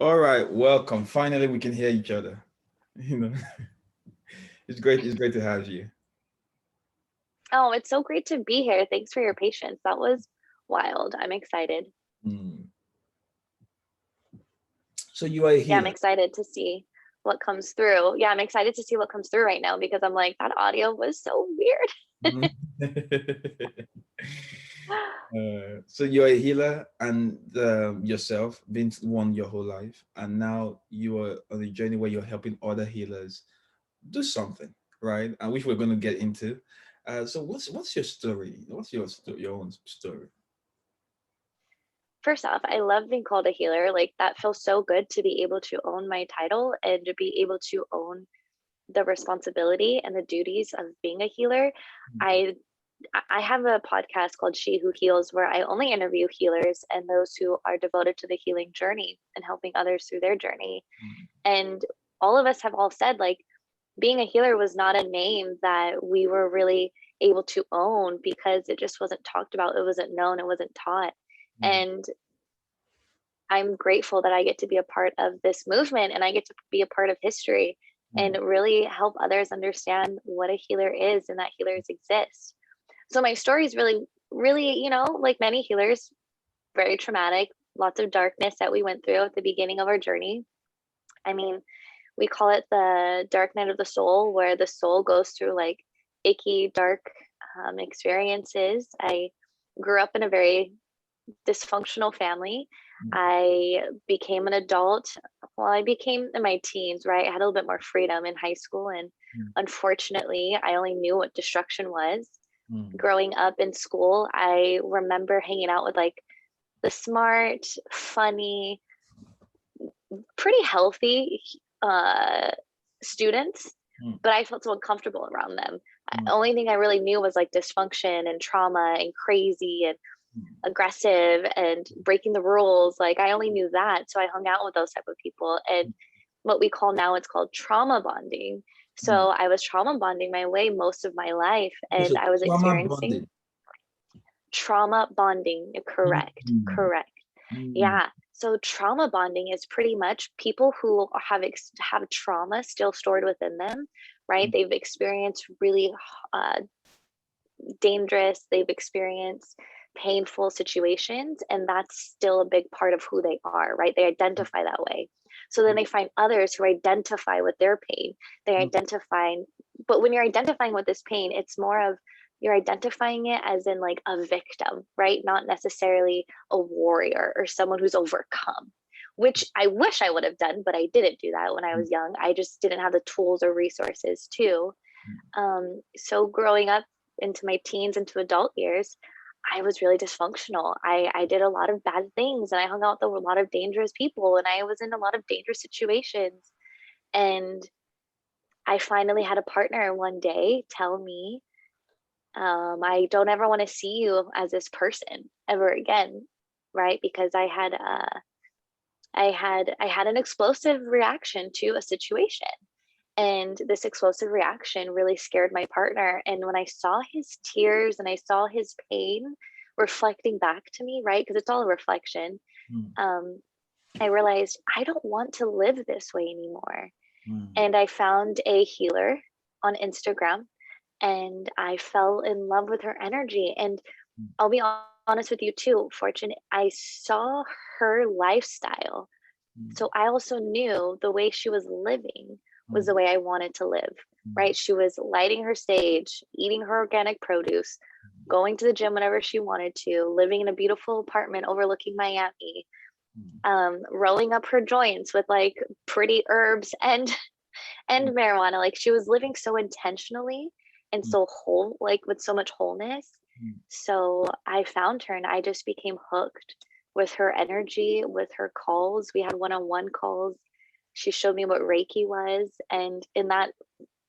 All right, welcome. Finally, we can hear each other. You know, it's great. It's great to have you. Oh, it's so great to be here. Thanks for your patience. That was wild. I'm excited. Mm. So you are a Yeah, I'm healer. excited to see what comes through. Yeah, I'm excited to see what comes through right now because I'm like, that audio was so weird. Mhm. So you're a healer, and yourself been one your whole life, and now you are on a journey where you're helping other healers do something, right? And which we're going to get into. So what's your story? What's your own story? First off, I love being called a healer. Like that feels so good to be able to own my title and to be able to own the responsibility and the duties of being a healer. I I have a podcast called She Who Heals where I only interview healers and those who are devoted to the healing journey and helping others through their journey. Mm, And all of us have all said like being a healer was not a name that we were really able to own because it just wasn't talked about, it wasn't known, it wasn't taught. mm, And I'm grateful that I get to be a part of this movement and I get to be a part of history and mm, really help others understand what a healer is and that healers exist. So my story is really, like many healers, very traumatic, lots of darkness that we went through at the beginning of our journey. I mean, we call it the dark night of the soul, where the soul goes through like icky, dark experiences. I grew up in a very dysfunctional family. mm, I became an adult. Well, I became in my teens, right? I had a little bit more freedom in high school. And mm, unfortunately, I only knew what destruction was. mm, Growing up in school, I remember hanging out with like the smart, funny, pretty healthy uh, students, mm, but I felt so uncomfortable around them. mm, Only thing I really knew was like dysfunction and trauma and crazy and mm, aggressive and breaking the rules. Like I only knew that. So I hung out with those type of people. And what we call now, it's called trauma bonding. mm. So I was trauma bonding my way most of my life. Okay, And so I was trauma experiencing bonding. trauma bonding. Correct. Mm, Correct. mm, Yeah. So trauma bonding is pretty much people who have trauma still stored within them, right? mm, They've experienced really uh, dangerous, they've experienced painful situations, and that's still a big part of who they are, right? They identify that way. So then they find others who identify with their pain. They mm, identify, but when you're identifying with this pain, it's more of you're identifying it as in like a victim, right? Not necessarily a warrior or someone who's overcome, which I wish I would have done, but I didn't do that when I mm, was young. I just didn't have the tools or resources to. So growing up into my teens into adult years, I was really dysfunctional. I did a lot of bad things and I hung out with a lot of dangerous people and I was in a lot of dangerous situations. And I finally had a partner one day tell me, I don't ever want to see you as this person ever again, right? Because I had an explosive reaction to a situation. And this explosive reaction really scared my partner. And when I saw his tears and I saw his pain reflecting back to me, right? Because it's all a reflection. mm, Um, I realized I don't want to live this way anymore. mm, And I found a healer on Instagram and I fell in love with her energy. And mm, I'll be honest with you too, Fortune, I saw her lifestyle, so mm, I also knew the way she was living was mm, the way I wanted to live, mm, right? She was lighting her sage, eating her organic produce, going to the gym whenever she wanted to, living in a beautiful apartment overlooking Miami, mm, rolling up her joints with like pretty herbs and and mm, marijuana. Like she was living so intentionally and mm, so whole, like with so much wholeness. mm, So I found her and I just became hooked with her energy, with her calls. We had one-on-one calls. She showed me what Reiki was. And in that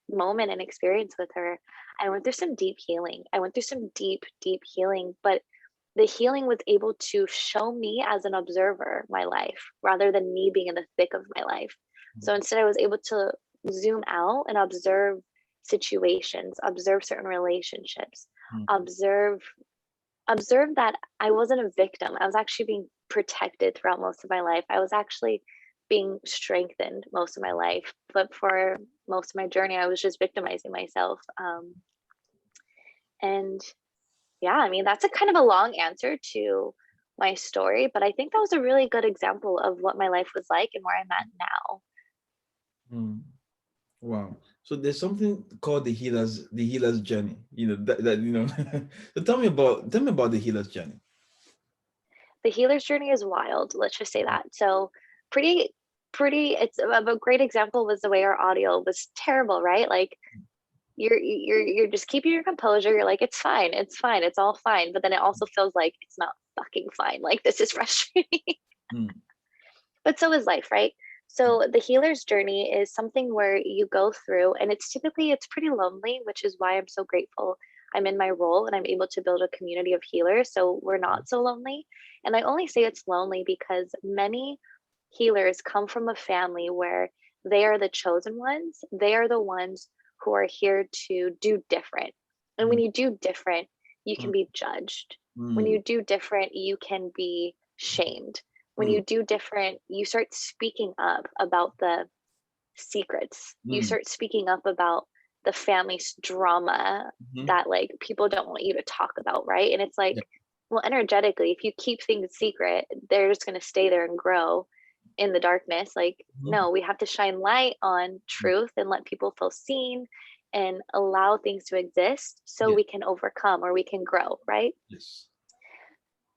moment and experience with her, I went through some deep healing. I went through some deep, deep healing, but the healing was able to show me as an observer my life rather than me being in the thick of my life. So instead, I was able to zoom out and observe situations, observe certain relationships, mm, observe that I wasn't a victim. I was actually being protected throughout most of my life. I was actually being strengthened most of my life. But for most of my journey, I was just victimizing myself. And yeah, I mean, that's a kind of a long answer to my story, but I think that was a really good example of what my life was like and where I'm at now. Mm. Wow. So there's something called the healer's journey. So tell me about the healer's journey. The healer's journey is wild. Let's just say that. So pretty, it's a great example was the way our audio was terrible, right? Like you're just keeping your composure. You're like, it's fine, it's all fine. But then it also feels like it's not fucking fine. Like this is frustrating. Mm. But so is life, right? So the healer's journey is something where you go through, and it's pretty lonely, which is why I'm so grateful I'm in my role and I'm able to build a community of healers so we're not so lonely. And I only say it's lonely because many healers come from a family where they are the chosen ones. They are the ones who are here to do different. And when Mm. you do different, you Mm. can be judged. When Mm. you do different, you can be shamed. When Mm. you do different, you start speaking up about the secrets. You Mm. start speaking up about the family's drama Mhm. that like people don't want you to talk about, right? And it's like, Yeah. well, energetically, if you keep things secret, they're just going to stay there and grow in the darkness. Like, Mhm. no, we have to shine light on truth and let people feel seen and allow things to exist so Yes. we can overcome or we can grow, right? Yes.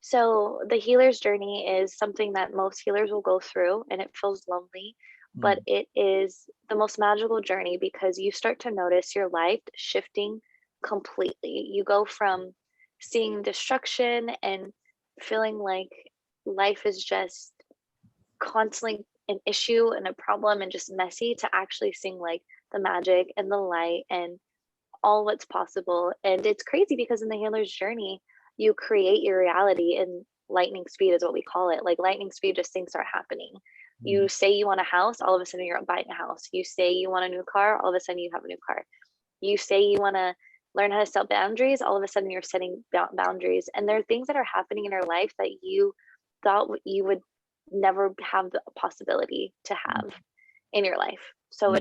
So the healer's journey is something that most healers will go through, and it feels lonely, but Mm. it is the most magical journey because you start to notice your life shifting completely. You go from seeing destruction and feeling like life is just constantly an issue and a problem and just messy to actually seeing like the magic and the light and all what's possible. And it's crazy because in the healer's journey, you create your reality in lightning speed, is what we call it. Like lightning speed, just things start happening. Mm. You say you want a house, all of a sudden you're buying a house. You say you want a new car, all of a sudden you have a new car. You say you want to learn how to set boundaries, all of a sudden you're setting boundaries. And there are things that are happening in your life that you thought you would never have the possibility to Mm. have in your life. So Mm.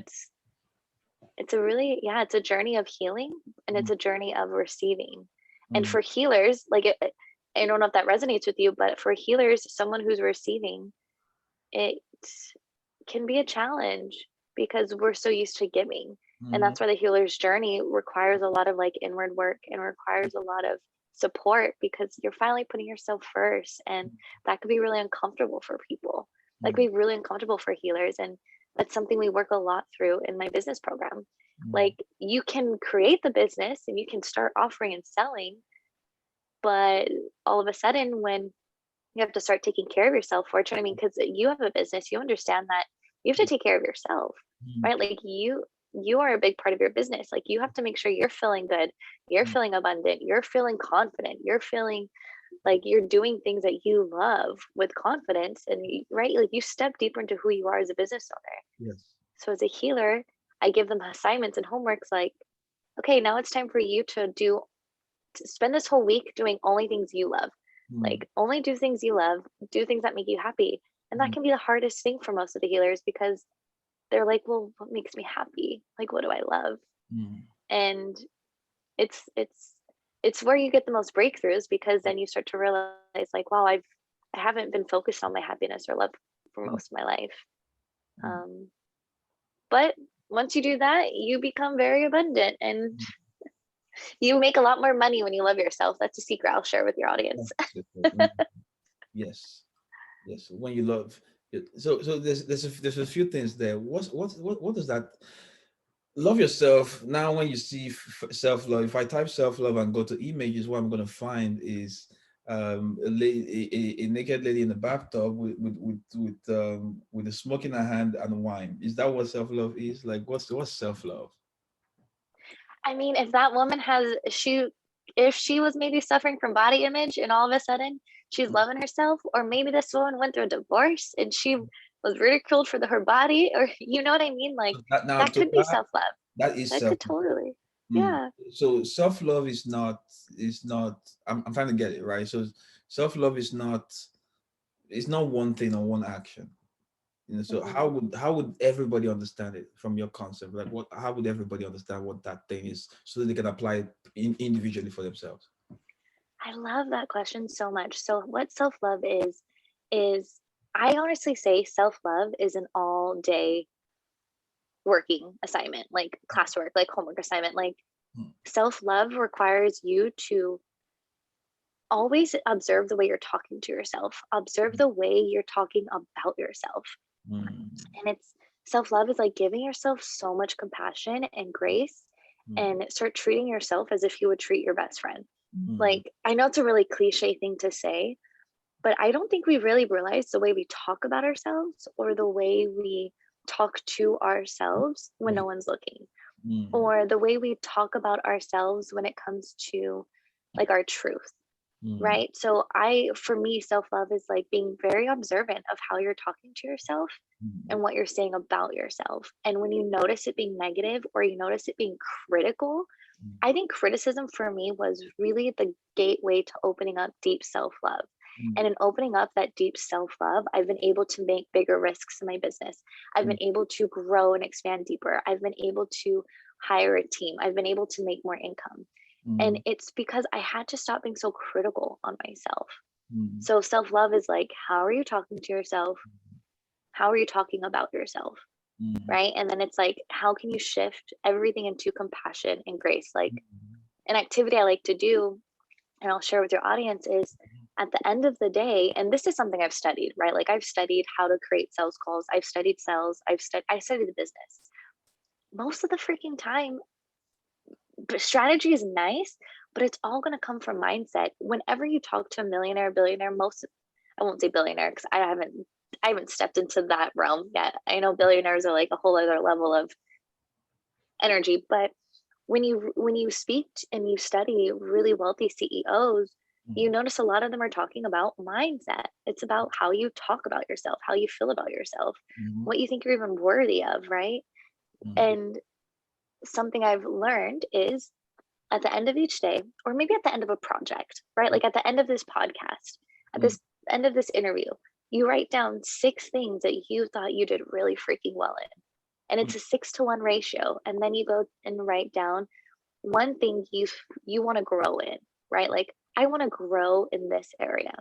it's a really, yeah, it's a journey of healing and it's Mm. a journey of receiving. And Mm. for healers, like I don't know if that resonates with you, but for healers, someone who's receiving, it can be a challenge because we're so used to giving. And Mhm. that's why the healer's journey requires a lot of like inward work and requires a lot of support because you're finally putting yourself first. And that could be really uncomfortable for people. That could Mm. be really uncomfortable for healers. And that's something we work a lot through in my business program. Mm. Like you can create the business and you can start offering and selling, but all of a sudden when you have to start taking care of yourself for it. I mean, because you have a business, you understand that you have to take care of yourself, Mm. right? Like you are a big part of your business. Like you have to make sure you're feeling good, you're Mm. feeling abundant, you're feeling confident, you're feeling like you're doing things that you love with confidence, and right, like you step deeper into who you are as a business owner. Yes. So as a healer, I give them assignments and homeworks like, okay, now it's time for you to spend this whole week doing only things you love. Mm. Like only do things you love, do things that make you happy. And that Mm. can be the hardest thing for most of the healers because they're like, well, what makes me happy? Like what do I love? Mm. And it's it's it's where you get the most breakthroughs because then you start to realize like, wow, I haven't been focused on my happiness or love for Mm. most of my life. Mm. Um, but once you do that, you become very abundant and Mm. you make a lot more money when you love yourself. That's a secret I'll share with your audience. Yes. Mm. Yes. Yes. When you love it. So there's a few things there. What does that love yourself now when you see self-love? If I type self-love and go to images, what I'm going to find is a naked lady in the bathtub with a smoke in her hand and wine. Is that what self-love is? Like what's self-love? I mean, if that woman if she was maybe suffering from body image and all of a sudden she's loving herself, or maybe this woman went through a divorce and she was ridiculed for her body, or you know what I mean? Like That now that to could be self love. that is That self. could totally, Mm. yeah. So self-love is not I'm trying to get it right. So self-love is not it's not one thing or one action. So Mhm. how would everybody understand it from your concept? Like what how would everybody understand what that thing is so that they can apply it individually for themselves? I love that question so much. So what self-love is I honestly say self-love is an all day working assignment, like classwork, like homework assignment. Like Mm, self-love requires you to always observe the way you're talking to yourself, observe the way you're talking about yourself. mm, And it's self-love is like giving yourself so much compassion and grace, mm, and start treating yourself as if you would treat your best friend. mm, Like, I know it's a really cliche thing to say, but I don't think we really realize the way we talk about ourselves, or the way we talk to ourselves when mm, no one's looking, mm, or the way we talk about ourselves when it comes to like our truth, mm, right? So for me, self-love is like being very observant of how you're talking to yourself mm, and what you're saying about yourself. And when you notice it being negative, or you notice it being critical, I think criticism for me was really the gateway to opening up deep self-love. mm, And in opening up that deep self-love, I've been able to make bigger risks in my business. I've mm, been able to grow and expand deeper. I've been able to hire a team. I've been able to make more income. And mm, it's because I had to stop being so critical on myself. mm, So self-love is like, how are you talking to yourself? How are you talking about yourself? mm, Right? And then it's like, how can you shift everything into compassion and grace? Like, mm, an activity I like to do, and I'll share with your audience, is at the end of the day, and this is something I've studied, right? Like, I've studied how to create sales calls, I've studied sales, I studied the business. Most of the freaking time, strategy is nice, but it's all going to come from mindset. Whenever you talk to a millionaire, billionaire, most, I won't say billionaire because I haven't stepped into that realm yet. I know billionaires are like a whole other level of energy, but when you speak and you study really wealthy CEOs, you mm, notice a lot of them are talking about mindset. It's about how you talk about yourself, how you feel about yourself, mm, what you think you're even worthy of, right? mm, And something I've learned is, at the end of each day, or maybe at the end of a project, right? Like at the end of this podcast, at mm, this end of this interview, you write down 6 things that you thought you did really freaking well in. And mm, it's a 6-to-1 ratio. And then you go and write down one thing you want to grow in, right? Like, I want to grow in this area.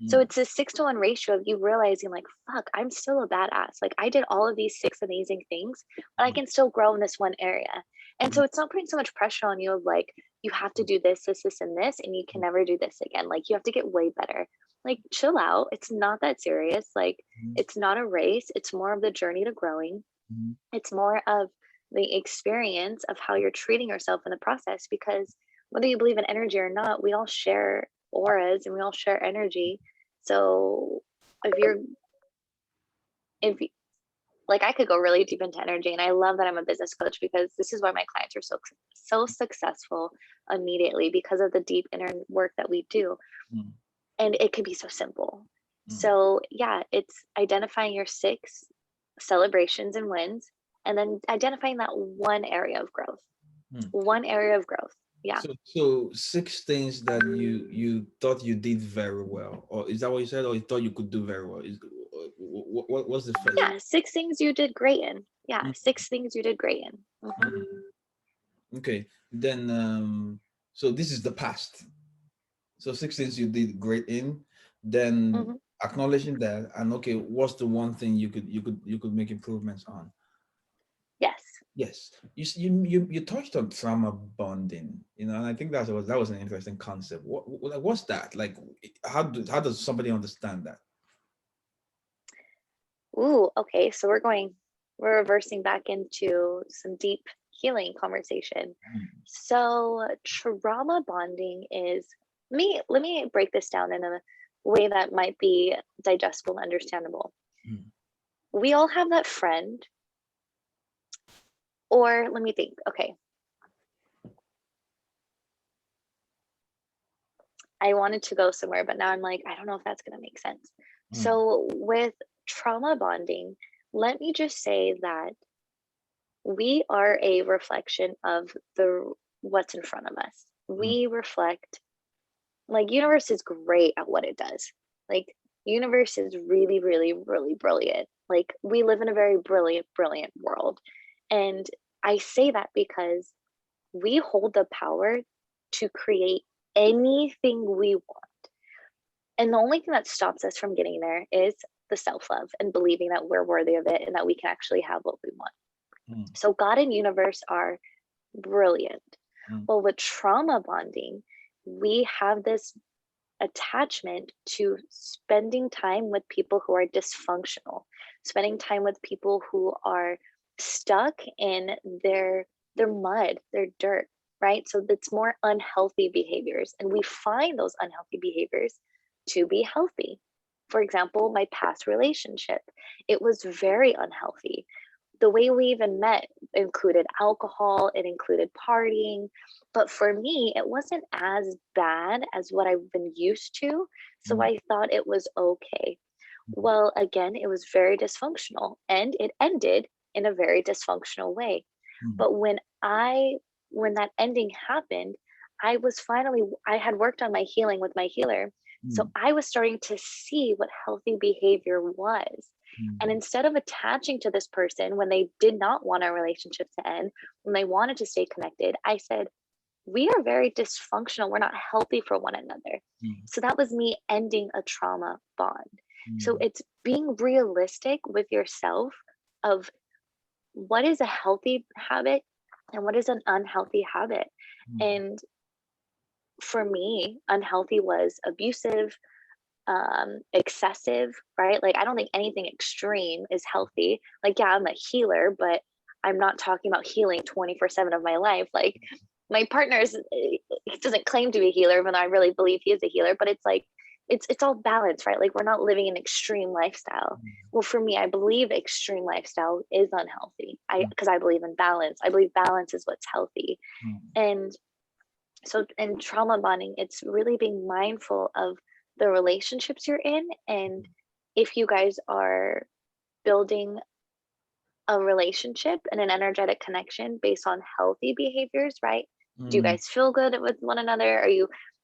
So mm, it's a 6-to-1 ratio of you realizing, like, fuck, I'm still a badass. Like, I did all of these 6 amazing things, but I mm, can still grow in this one area. And mm, so it's not putting so much pressure on you of like, you have to do this, this, this, and this, and you can never do this again. Like, you have to get way better. Like, chill out. It's not that serious. Like, mm, it's not a race. It's more of the journey to growing. mm, It's more of the experience of how you're treating yourself in the process, because whether you believe in energy or not, we all share auras and we all share energy. So if you're if like, I could go really deep into energy, and I love that I'm a business coach, because this is why my clients are so successful immediately, because of the deep inner work that we do. mm, And it could be so simple. mm, So yeah, it's identifying your 6 celebrations and wins, and then identifying that one area of growth. mm. One area of growth. Yeah. So 6 things that you thought you did very well, or is that what you said, or you thought you could do very well? Is what was the first? Yeah. 6 things you did great in. Yeah. Mm, 6 things you did great in. mm. Okay, then so this is the past. So 6 things you did great in, then Hmm. acknowledging that, and okay, what's the one thing you could make improvements on? Yes. Yes, you touched on trauma bonding, and I think that was an interesting concept. Like, what's that like? How does somebody understand that? Ooh, okay. So we're reversing back into some deep healing conversation. Mm, So trauma bonding is, let me break this down in a way that might be digestible and understandable. mm, We all have that friend, or let me think. Okay. I wanted to go somewhere, but now I'm like, I don't know if that's going to make sense. mm, So with trauma bonding, let me just say that we are a reflection of the what's in front of us. mm, We reflect, like, universe is great at what it does. Like, Universe is really, really, really brilliant. Like, we live in a very brilliant, brilliant world. And I say that because we hold the power to create anything we want. And the only thing that stops us from getting there is the self-love and believing that we're worthy of it and that we can actually have what we want. Mm, So God and universe are brilliant. mm, Well, with trauma bonding, we have this attachment to spending time with people who are dysfunctional, spending time with people who are stuck in their mud, their dirt, right? So that's more unhealthy behaviors. And we find those unhealthy behaviors to be healthy. For example, my past relationship, it was very unhealthy. The way we even met included alcohol, it included partying. But for me, it wasn't as bad as what I've been used to. So mm, I thought it was okay. Well, again, it was very dysfunctional and it ended in a very dysfunctional way. mm, But when that ending happened, I had worked on my healing with my healer. So mm, I was starting to see what healthy behavior was. And mm, instead of attaching to this person when they did not want our relationship to end, when they wanted to stay connected, I said, we are very dysfunctional. We're not healthy for one another. mm, So that was me ending a trauma bond. So mm, it's being realistic with yourself of what is a healthy habit and what is an unhealthy habit. mm, And for me, unhealthy was abusive, excessive, right? Like, I don't think anything extreme is healthy. Like, yeah, I'm a healer, but I'm not talking about healing 24/7 of my life. Like, my partner's he doesn't claim to be a healer, even though I really believe he is a healer, but it's like it's all balance, right? Like, we're not living an extreme lifestyle. Well, for me, I believe extreme lifestyle is unhealthy. I mm, because I believe in balance. I believe balance is what's healthy. mm, And so in trauma bonding, it's really being mindful of the relationships you're in, and if you guys are building a relationship and an energetic connection based on healthy behaviors, right? Do you mm, guys feel good with one another?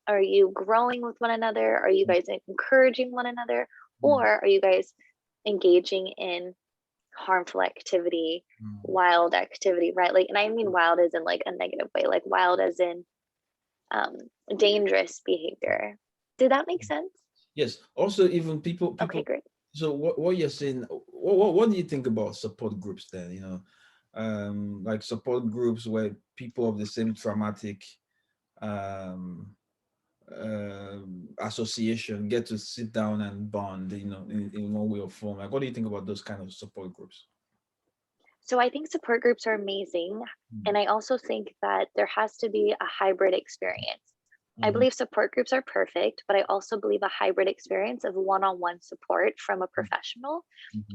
Are you growing with one another? Are you mm, guys encouraging one another? mm, Or are you guys engaging in harmful activity, mm. wild activity, right? Like, and I mean wild as in like a negative way, like wild as in um, dangerous behavior. Did that make sense? Yes. Also, even Okay, great. So what you're saying, what do you think about support groups then? Like support groups where people of the same traumatic um, association get to sit down and bond, in one way or form. Like, what do you think about those kind of support groups? So I think support groups are amazing. Mm, And I also think that there has to be a hybrid experience. I mhm, believe support groups are perfect, but I also believe a hybrid experience of one on one support from a professional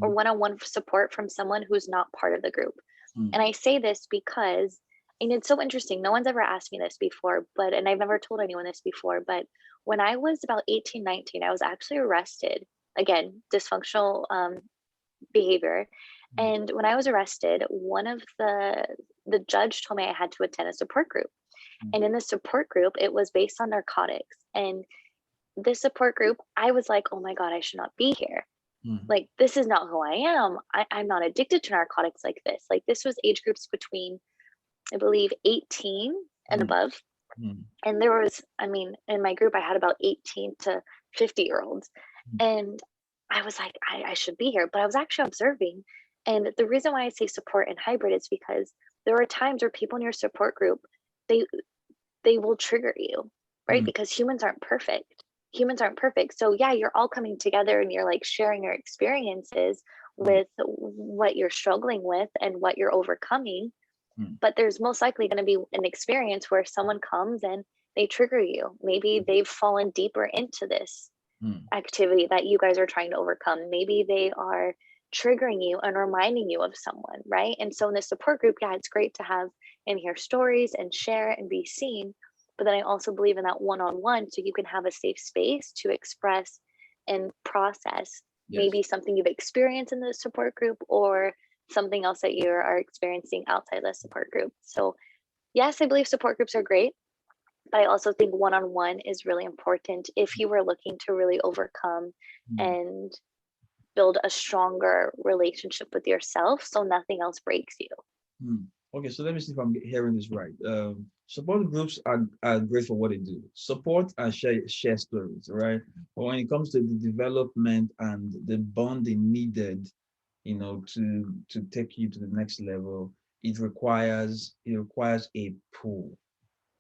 or mhm, one on one support from someone who's not part of the group. mm, And I say this because, and it's so interesting, no one's ever asked me this before, and I've never told anyone this before, but when I was about 18, 19, I was actually arrested. Again, dysfunctional behavior. mm, And when I was arrested, one of the judge told me I had to attend a support group. mm, And in the support group, it was based on narcotics. And this support group, I was like, oh my God, I should not be here. mm, Like, this is not who I am. I'm not addicted to narcotics like this. Like, this was age groups between, I believe, 18 and mm, above. mm, And there was, I mean, in my group, I had about 18 to 50-year-olds. And I was like, I should be here. But I was actually observing. And the reason why I say support and hybrid is because there are times where people in your support group, they they will trigger you, right? mm, Because humans aren't perfect. Humans aren't perfect. So yeah, you're all coming together and you're like sharing your experiences mm, with what you're struggling with and what you're overcoming. mm, But there's most likely going to be an experience where someone comes and they trigger you. Maybe they've fallen deeper into this mm, activity that you guys are trying to overcome. Maybe they are triggering you and reminding you of someone, right? And so in the support group, yeah, it's great to have and hear stories and share and be seen. But then I also believe in that one on one so you can have a safe space to express and process yes. maybe something you've experienced in the support group or something else that you are experiencing outside the support group. So, yes, I believe support groups are great. But I also think one-on-one is really important if you were looking to really overcome and build a stronger relationship with yourself so nothing else breaks you. Okay, so let me see if I'm hearing this right. Support groups are great for what they do. Support and share stories, right? But when it comes to the development and the bonding needed, to take you to the next level, it requires a pull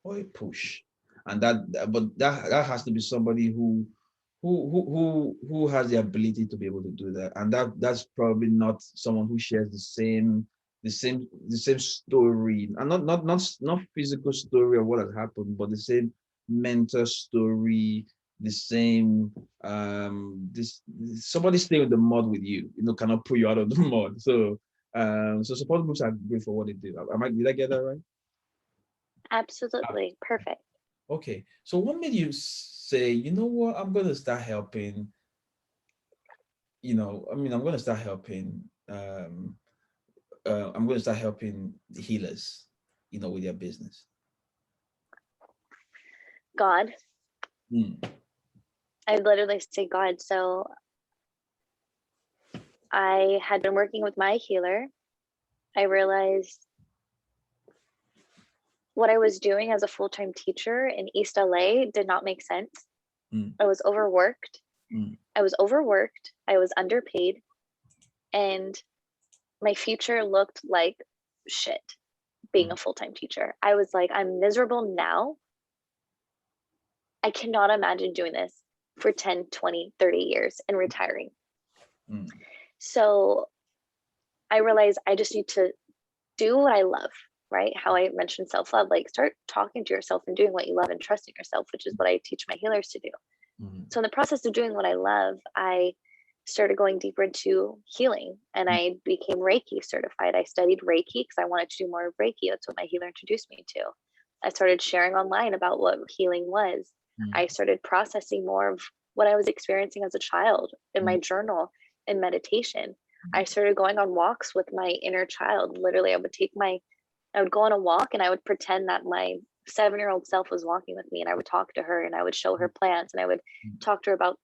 or a push, and that has to be somebody who has the ability to be able to do that, and that's probably not someone who shares the same story, and not physical story of what has happened, but the same mental story, the same this somebody stay in the mud with you, cannot pull you out of the mud. So support groups are great for what they do. Did I get that right? Absolutely. Perfect. Okay, so what made you say, you know what, I'm going to start helping, I'm going to start helping, I'm going to start helping healers, with their business? God. Mm, I literally say God. So I had been working with my healer. I realized what I was doing as a full-time teacher in East LA did not make sense. mm, I was overworked. mm, I was underpaid, and my future looked like shit being mm, a full-time teacher. I was like, I'm miserable now. I cannot imagine doing this for 10, 20, 30 years and retiring. mm, So I realized I just need to do what I love, right? How I mentioned self-love, like start talking to yourself and doing what you love and trusting yourself, which is what I teach my healers to do. mm, So in the process of doing what I love, I started going deeper into healing, and I became Reiki certified. I studied Reiki because I wanted to do more of Reiki. That's what my healer introduced me to. I started sharing online about what healing was. mm, I started processing more of what I was experiencing as a child in my mm, journal and meditation. I started going on walks with my inner child. Literally, I would go on a walk and I would pretend that my 7-year-old self was walking with me, and I would talk to her and I would show her plants and I would talk to her about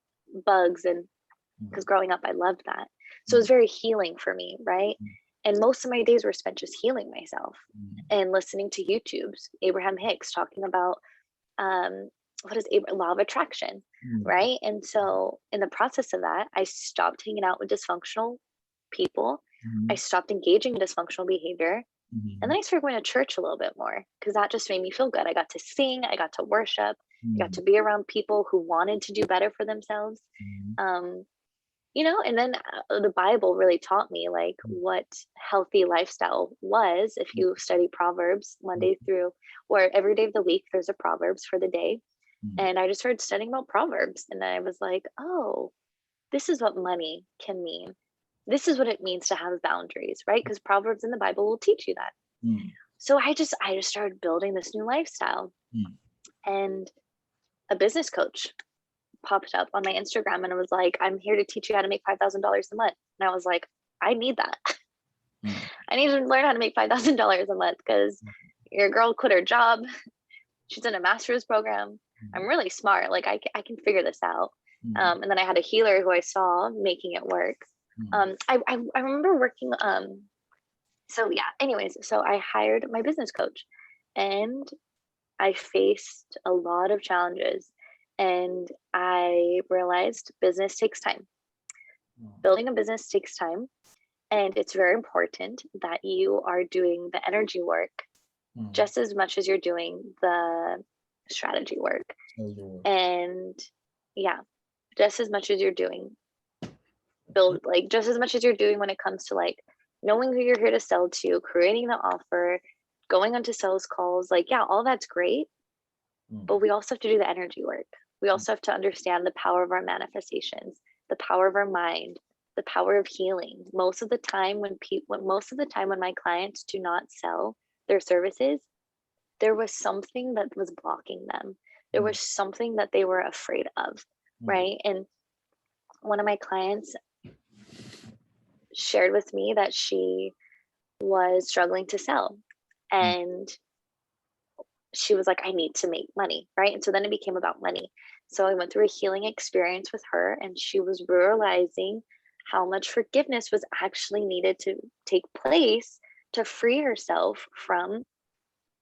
bugs, and because growing up I loved that. So it was very healing for me, right? And most of my days were spent just healing myself and listening to YouTube's Abraham Hicks talking about what is law of attraction, mm, right? And so in the process of that, I stopped hanging out with dysfunctional people. I mm, stopped engaging in dysfunctional behavior. And mm, then I started going to church a little bit more because that just made me feel good. I got to sing, I got to worship, I got mm, to be around people who wanted to do better for themselves. mm, Um, and then the Bible really taught me like what healthy lifestyle was. If you study Proverbs Monday through, or every day of the week, there's a Proverbs for the day. mm, And I just started studying about Proverbs, and I was like, oh, this is what money can mean. This is what it means to have boundaries, right? Because Proverbs in the Bible will teach you that. mm, So I just started building this new lifestyle, mm, and a business coach popped up on my Instagram and it was like, I'm here to teach you how to make $5,000 a month. And I was like, I need that. mm, I need to learn how to make $5,000 a month because your girl quit her job. She's in a master's program. I'm really smart. Like I can figure this out. mm, And then I had a healer who I saw making it work. mm, I remember working. So yeah, anyways, so I hired my business coach, and I faced a lot of challenges, and I realized business takes time. Building a business takes time, and it's very important that you are doing the energy work mm. just as much as you're doing the strategy work. How's your work? And yeah, just as much as you're doing just as much as you're doing when it comes to like knowing who you're here to sell to, creating the offer, going onto sales calls, like yeah, all that's great. Mm, But we also have to do the energy work. We also have to understand the power of our manifestations, the power of our mind, the power of healing. Most of the time when my clients do not sell their services, there was something that was blocking them. There mm, was something that they were afraid of, mm, right? And one of my clients shared with me that she was struggling to sell. mm, And she was like, I need to make money, right? And so then it became about money. So I went through a healing experience with her, and she was realizing how much forgiveness was actually needed to take place to free herself from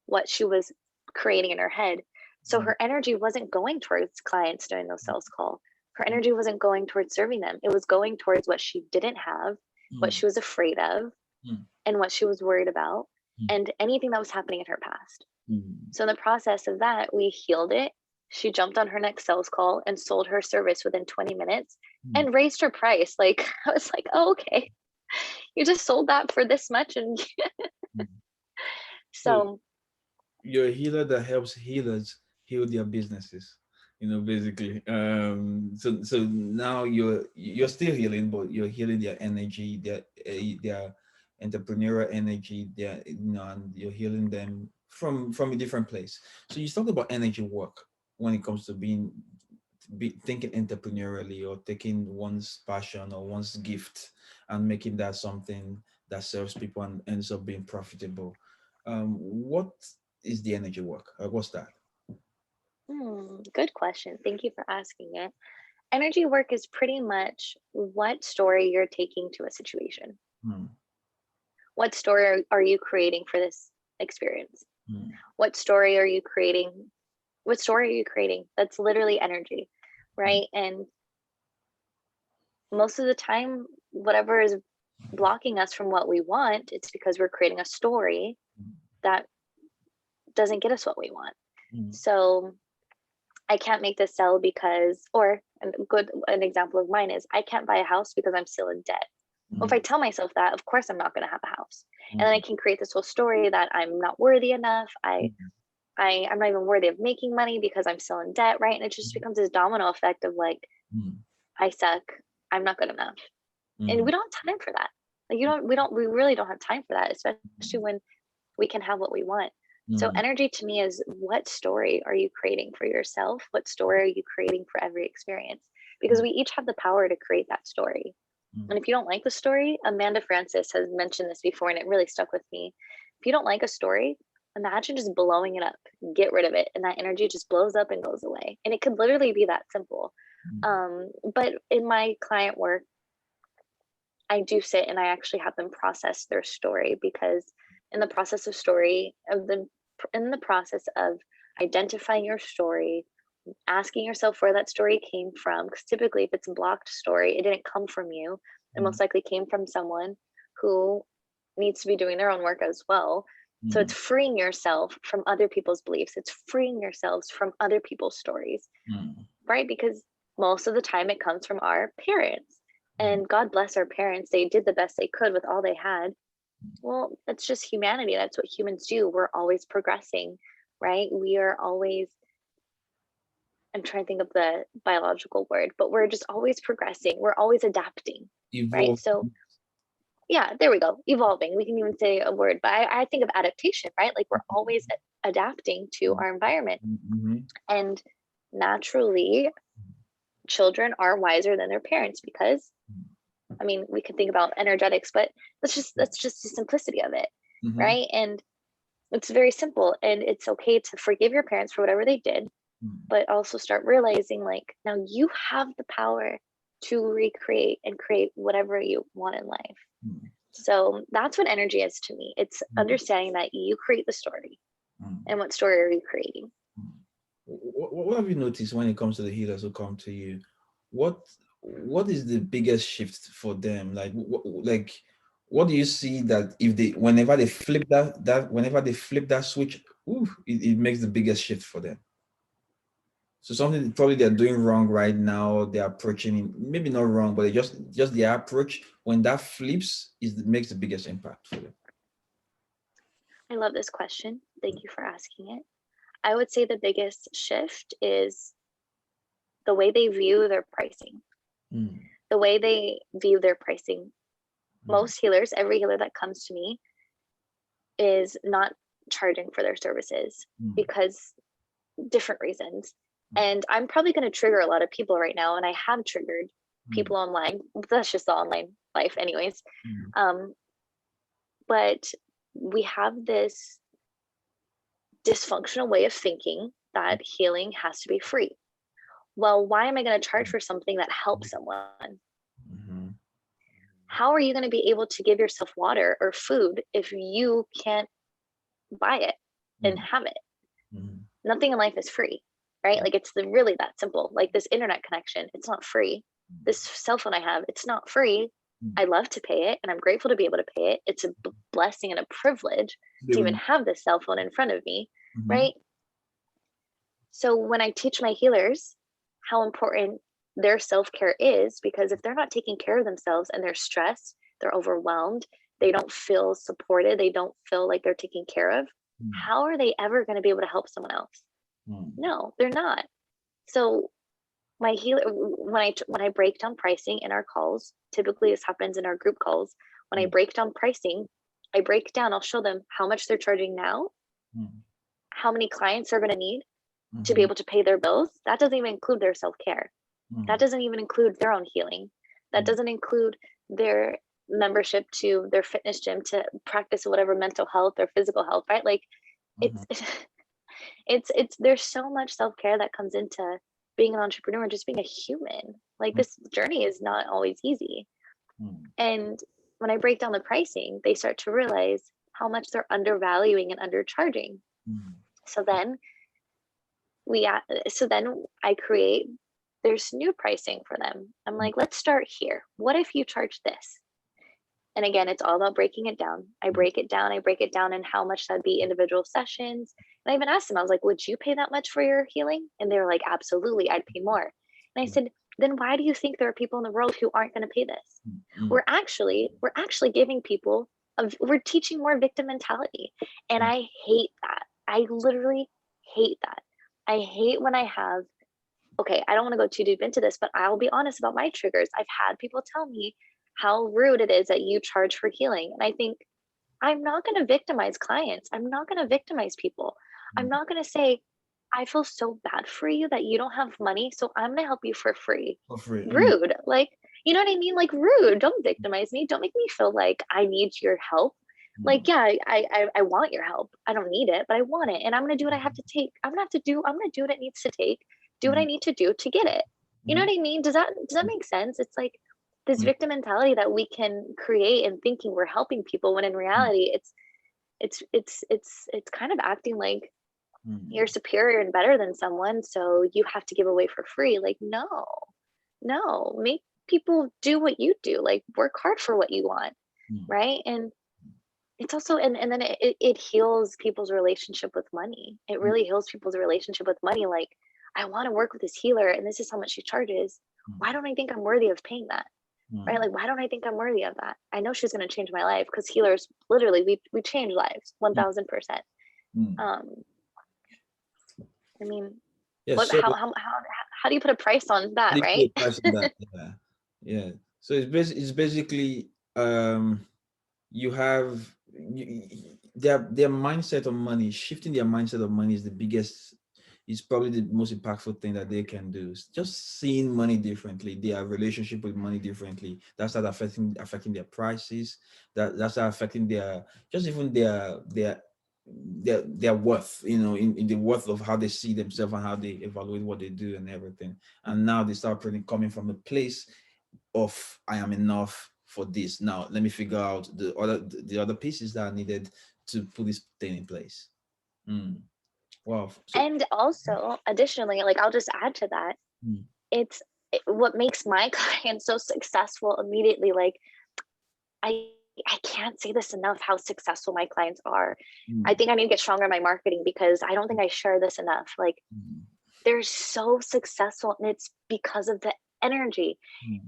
what she was creating in her head. So Mm, her energy wasn't going towards clients doing those sales calls. Her energy wasn't going towards serving them. It was going towards what she didn't have, what mm, she was afraid of, mm, and what she was worried about, mm, and anything that was happening in her past. mm, So in the process of that, we healed it. She jumped on her next sales call and sold her service within 20 minutes mm, and raised her price. Like, I was like, oh, okay, you just sold that for this much. And mm. So so, you're a healer that helps healers heal their businesses, basically. So now you're still healing, but you're healing their energy, their entrepreneurial energy, and you're healing them from a different place. So you talked about energy work when it comes to thinking entrepreneurially, or taking one's passion or one's gift and making that something that serves people and ends up being profitable. What is the energy work? What's that? good question. Thank you for asking it. Energy work is pretty much what story you're taking to a situation. Hmm, What story are you creating for this experience? hmm, What story are you creating? What story are you creating? That's literally energy, hmm, right? And most of the time, whatever is blocking us from what we want, it's because we're creating a story that doesn't get us what we want. hmm, So I can't make this sell because, or an example of mine is I can't buy a house because I'm still in debt. Well, if I hmm, tell myself that, of course I'm not going to have a house. And then I hmm, can create this whole story that I'm not worthy enough. hmm, I'm not even worthy of making money because I'm still in debt, right? And it just becomes this domino effect of like, hmm, I suck, I'm not good enough. And hmm, we don't have time for that. Like we really don't have time for that, especially when we can have what we want. So hmm, energy to me is, what story are you creating for yourself? What story are you creating for every experience? Because we each have the power to create that story. hmm, And if you don't like the story, Amanda Francis has mentioned this before and it really stuck with me. If you don't like a story, imagine just blowing it up, get rid of it, and that energy just blows up and goes away. And it could literally be that simple. But in my client work, I do sit and I actually have them process their story, because in the process of story of the in the process of identifying your story, asking yourself where that story came from, because typically if it's a blocked story, it didn't come from you. It hmm, most likely came from someone who needs to be doing their own work as well. So hmm, it's freeing yourself from other people's beliefs. It's freeing yourselves from other people's stories, hmm, right? Because most of the time it comes from our parents. hmm, And God bless our parents. They did the best they could with all they had. Well, that's just humanity. That's what humans do. We're always progressing, right? We are always, I'm trying to think of the biological word, but we're just always progressing. We're always adapting, right? evolve. So, yeah, there we go. Evolving. We can even say a word, but I think of adaptation, right? Like we're always adapting to our environment. Hmm, And naturally, children are wiser than their parents because, I mean, we can think about energetics, but that's just the simplicity of it, hmm, right? And it's very simple, and it's okay to forgive your parents for whatever they did, but also start realizing like, now you have the power to recreate and create whatever you want in life. So that's what energy is to me. It's understanding that you create the story, and what story are you creating? What have you noticed when it comes to the healers who come to you? What what is the biggest shift for them? What do you see that if they whenever they flip whenever they flip that switch, it makes the biggest shift for them? So something probably they're doing wrong right now, they're approaching it, maybe not wrong, but just their approach when that flips makes the biggest impact for them. I love this question. Thank you for asking it. I would say the biggest shift is the way they view their pricing. Mm, The way they view their pricing. mm, Most healers, every healer that comes to me is not charging for their services mm, because different reasons. And I'm probably going to trigger a lot of people right now, and I have triggered mm, people online. That's just the online life, anyways. mm, Um, but we have this dysfunctional way of thinking that healing has to be free. Well, why am I going to charge for something that helps someone? Mm-hmm. How are you going to be able to give yourself water or food if you can't buy it and have it? Mm-hmm. Nothing in life is free, right? Like it's really that simple. Like this internet connection, it's not free. This cell phone I have, it's not free. I love to pay it and I'm grateful to be able to pay it. It's a blessing and a privilege to even have this cell phone in front of me, Mm-hmm. right? So when I teach my healers how important their self-care is, because if they're not taking care of themselves and they're stressed, they're overwhelmed, they don't feel supported, they don't feel like they're taken care of, how are they ever going to be able to help someone else? No, they're not. So my healer, when I break down pricing in our calls, typically this happens in our group calls. When I break down pricing, I break down, I'll show them how much they're charging now, how many clients they're going to need to be able to pay their bills. That doesn't even include their self-care. That doesn't even include their own healing. That doesn't include their membership to their fitness gym to practice whatever mental health or physical health, right? Like it's there's so much self-care that comes into being an entrepreneur, just being a human. Like this journey is not always easy. And when I break down the pricing, they start to realize how much they're undervaluing and undercharging. So then I create, there's new pricing for them. I'm like, let's start here. What if you charge this? And again, it's all about breaking it down. I break it down and how much that'd be individual sessions. And I even asked them, I was like, would you pay that much for your healing? And they were like, absolutely, I'd pay more. And I said, then why do you think there are people in the world who aren't going to pay this? We're actually giving people, we're teaching more victim mentality. And I hate that. I literally hate that. I hate when I have, okay, I don't want to go too deep into this, but I'll be honest about my triggers. I've had people tell me how rude it is that you charge for healing. And I think I'm not going to victimize clients. I'm not going to victimize people. I'm not going to say, I feel so bad for you that you don't have money, so I'm going to help you for free. For free. Rude. Like, you know what I mean? Like rude. Don't victimize me. Don't make me feel like I need your help. Like, yeah, I want your help. I don't need it, but I want it. And I'm going to do what I have to take. I'm going to do what it needs to take, do what I need to do to get it. You know what I mean? Does that make sense? It's like this victim mentality that we can create and thinking we're helping people when in reality it's kind of acting like you're superior and better than someone, so you have to give away for free. Like, no, make people do what you do, like work hard for what you want, right? And it's also and then it heals people's relationship with money. It really heals people's relationship with money. Like, I want to work with this healer and this is how much she charges. Why don't I think I'm worthy of paying that? Right? Like, why don't I think I'm worthy of that? I know she's going to change my life, because healers, literally, we change lives 1000%. I mean, Yeah. what, So how do you put a price on that, right? that, yeah. So it's basically you have their mindset on money, shifting their mindset of money is probably the most impactful thing that they can do. It's just seeing money differently, their relationship with money differently. That's not affecting their prices. That's not affecting their just even their worth, in the worth of how they see themselves and how they evaluate what they do and everything. And now they start coming from a place of, I am enough for this. Now let me figure out the other pieces that are needed to put this thing in place. Wow. So, And also, additionally, like, I'll just add to that, it's what makes my clients so successful immediately. Like, I can't say this enough, how successful my clients are. I think I need to get stronger in my marketing, because I don't think I share this enough. Like, they're so successful, and it's because of the energy.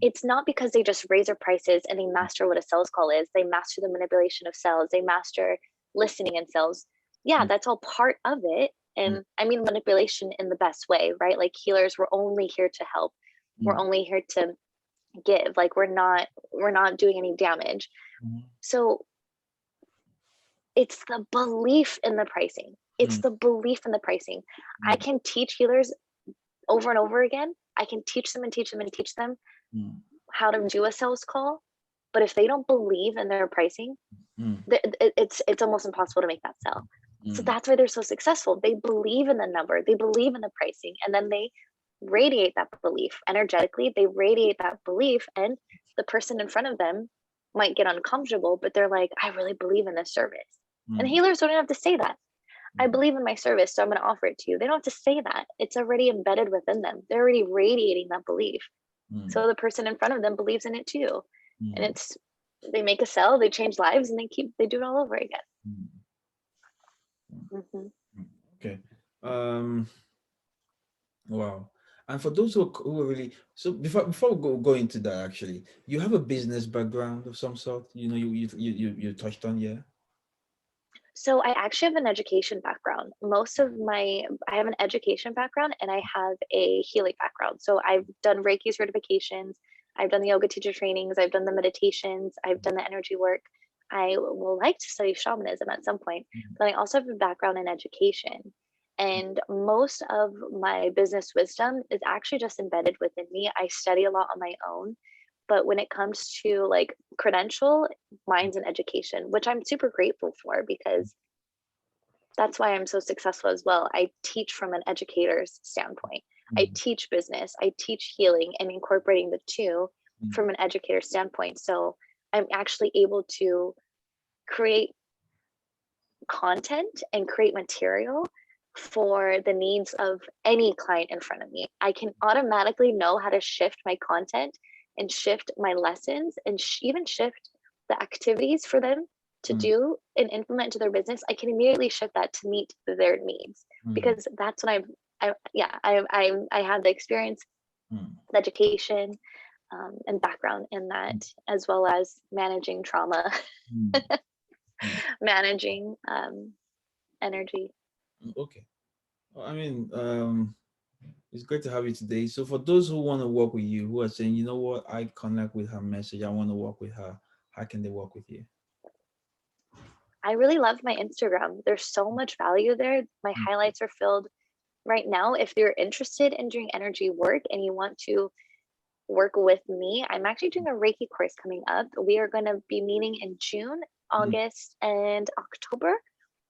It's not because they just raise their prices and they master what a sales call is. They master the manipulation of sales. They master listening in sales. Yeah, that's all part of it. And I mean manipulation in the best way, right? Like, healers, we're only here to help. We're only here to give. Like, we're not doing any damage. So it's the belief in the pricing. It's the belief in the pricing. I can teach healers over and over again. I can teach them and teach them and teach them how to do a sales call. But if they don't believe in their pricing, it's almost impossible to make that sell. So Mm. that's why they're so successful. They believe in the number, they believe in the pricing, and then they radiate that belief energetically. They radiate that belief, and the person in front of them might get uncomfortable, but they're like, I really believe in this service. And Mm. healers don't have to say that. I Mm. believe in my service, so I'm going to offer it to you. They don't have to say that. It's already embedded within them. They're already radiating that belief. Mm. So the person in front of them believes in it too. And Mm. it's, they make a sell, they change lives, and they do it all over again. Mm. Mm-hmm. Okay. Um, wow. And for those who are really, so before we go into that, actually, you have a business background of some sort. You know, you touched on, yeah. So I actually have an education background. I have an education background and I have a healing background. So I've done Reiki certifications, I've done the yoga teacher trainings, I've done the meditations, I've done the energy work. I will like to study shamanism at some point, but I also have a background in education. And most of my business wisdom is actually just embedded within me. I study a lot on my own. But when it comes to like credential, mine's in education, which I'm super grateful for because that's why I'm so successful as well. I teach from an educator's standpoint. I Mm. teach business, I teach healing, and incorporating the two Mm. from an educator standpoint. So I'm actually able to create content and create material for the needs of any client in front of me. I can automatically know how to shift my content and shift my lessons and even shift the activities for them to Mm. do and implement to their business. I can immediately shift that to meet their needs Mm. because that's what I have the experience, Mm. the education, and background in that, as well as managing trauma, Mm. Mm. managing energy. Okay. Well, I mean, it's great to have you today. So for those who want to work with you, who are saying, you know what, I connect with her message, I want to work with her, how can they work with you? I really love my Instagram. There's so much value there. My Mm. highlights are filled right now. If you're interested in doing energy work and you want to work with me, I'm actually doing a Reiki course coming up. We are going to be meeting in June, Mm. August, and October.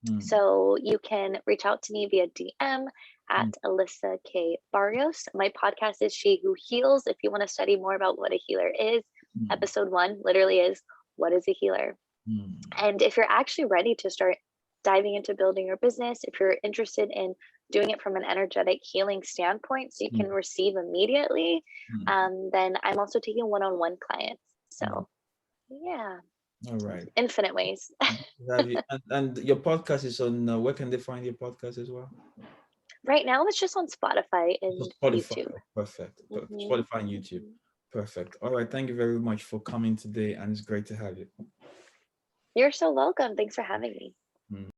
Mm. So you can reach out to me via DM at Mm. Alyssa K. Barrios. My podcast is She Who Heals. If you want to study more about what a healer is, Mm. episode 1 literally is what is a healer? Mm. And if you're actually ready to start diving into building your business, if you're interested in doing it from an energetic healing standpoint so you Mm. can receive immediately, Mm. then I'm also taking one-on-one clients. Mm. So yeah, All right. infinite ways. Have you, and your podcast is on, where can they find your podcast as well? Right now it's just on Spotify So and Spotify. YouTube. Perfect. Mhm, Spotify and YouTube. mhm. Perfect. All right. Thank you very much for coming today, and it's great to have you. You're so welcome. Thanks for having me. Mm.